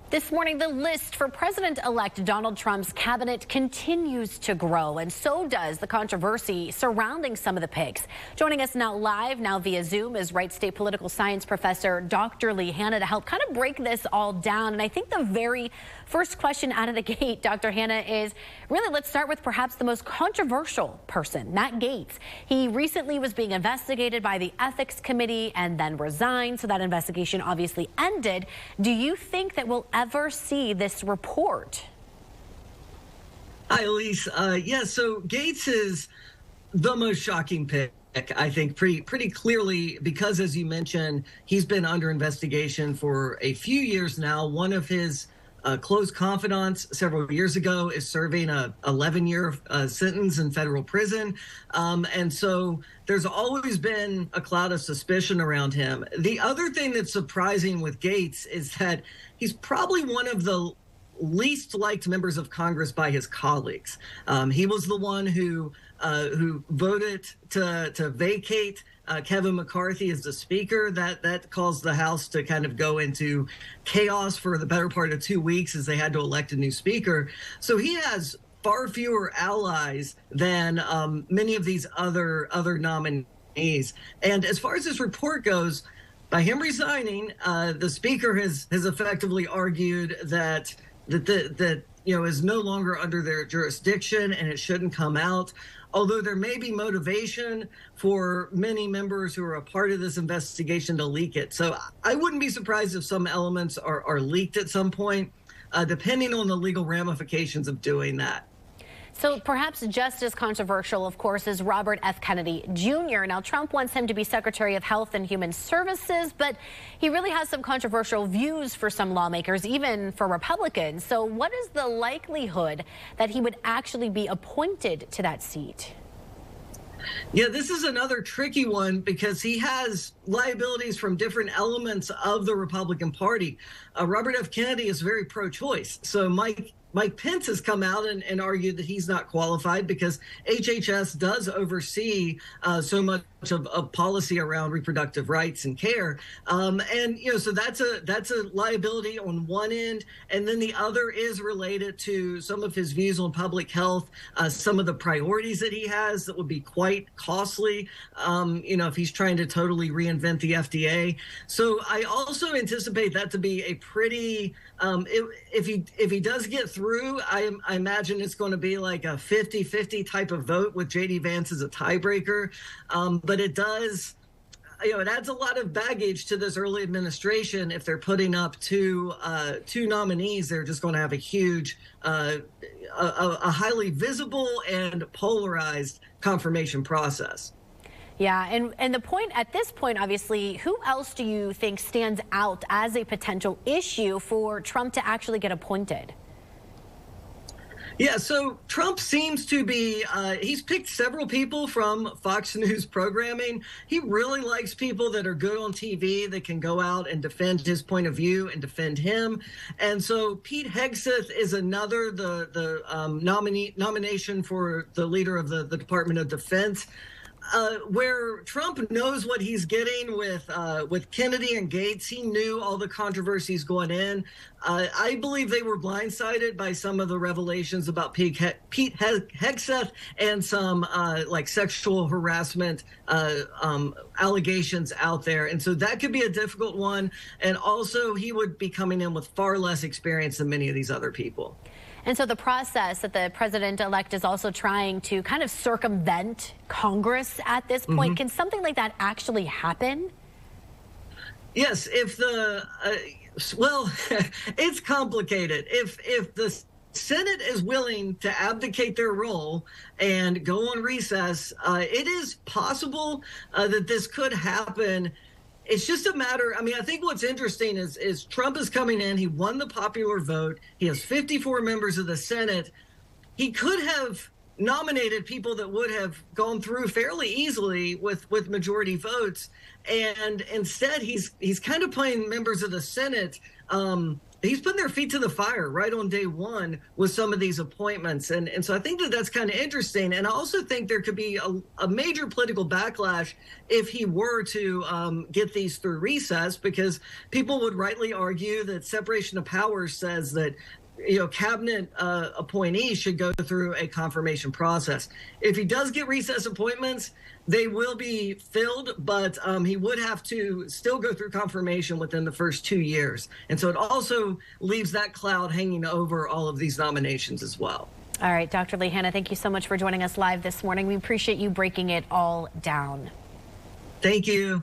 This morning, the list for President-elect Donald Trump's cabinet continues to grow, and so does the controversy surrounding some of the picks. Joining us now live, now via Zoom, is Wright State political science professor Dr. Lee Hanna to help kind of break this all down. And I think the very first question out of the gate, Dr. Hanna, is really, let's start with perhaps the most controversial person, Matt Gaetz. He recently was being investigated by the Ethics Committee and then resigned, so that investigation obviously ended. Do you think that we'll ever see this report? Hi, Elise. So Gaetz is the most shocking pick, I think, pretty clearly, because, as you mentioned, he's been under investigation for a few years now. One of his close confidants several years ago is serving a 11-year sentence in federal prison. And so there's always been a cloud of suspicion around him. The other thing that's surprising with Gaetz is that he's probably one of the least liked members of Congress by his colleagues. He was the one who voted to vacate Kevin McCarthy as the speaker. That caused the House to kind of go into chaos for the better part of 2 weeks as they had to elect a new speaker. So he has far fewer allies than many of these other nominees. And as far as this report goes, by him resigning, the speaker has effectively argued that is no longer under their jurisdiction and it shouldn't come out. Although there may be motivation for many members who are a part of this investigation to leak it. So I wouldn't be surprised if some elements are leaked at some point, depending on the legal ramifications of doing that. So perhaps just as controversial, of course, is Robert F. Kennedy Jr. Now, Trump wants him to be Secretary of Health and Human Services, but he really has some controversial views for some lawmakers, even for Republicans. So what is the likelihood that he would actually be appointed to that seat? Yeah, this is another tricky one because he has liabilities from different elements of the Republican Party. Robert F. Kennedy is very pro-choice. So Mike Pence has come out and argued that he's not qualified because HHS does oversee so much of policy around reproductive rights and care. So that's a liability on one end. And then the other is related to some of his views on public health, some of the priorities that he has that would be quite costly, if he's trying to totally reinvent the FDA. So I also anticipate that to be a pretty, if he does get through, I imagine it's going to be like a 50-50 type of vote with J.D. Vance as a tiebreaker. But it does, it adds a lot of baggage to this early administration. If they're putting up two nominees, they're just going to have a huge, a highly visible and polarized confirmation process. Yeah, and the point at this point, obviously, who else do you think stands out as a potential issue for Trump to actually get appointed? Yeah, so Trump seems to be, he's picked several people from Fox News programming. He really likes people that are good on TV, that can go out and defend his point of view and defend him. And so Pete Hegseth is another, the nomination for the leader of the Department of Defense. Where Trump knows what he's getting with Kennedy and Gaetz. He knew all the controversies going in. I believe they were blindsided by some of the revelations about Pete Hegseth and some sexual harassment allegations out there. And so that could be a difficult one. And also he would be coming in with far less experience than many of these other people. And so the process that the president-elect is also trying to kind of circumvent Congress at this point, can something like that actually happen? Yes, if it's complicated. If the Senate is willing to abdicate their role and go on recess, it is possible that this could happen. It's just a matter, I think what's interesting is Trump is coming in. He won the popular vote. He has 54 members of the Senate. He could have nominated people that would have gone through fairly easily with majority votes. And instead, he's kind of playing members of the Senate he's putting their feet to the fire right on day one with some of these appointments. And so I think that that's kind of interesting. And I also think there could be a major political backlash if he were to get these through recess, because people would rightly argue that separation of powers says that cabinet appointees should go through a confirmation process. If he does get recess appointments, they will be filled, but he would have to still go through confirmation within the first 2 years. And so it also leaves that cloud hanging over all of these nominations as well. All right, Dr. Lee Hanna, thank you so much for joining us live this morning. We appreciate you breaking it all down. Thank you.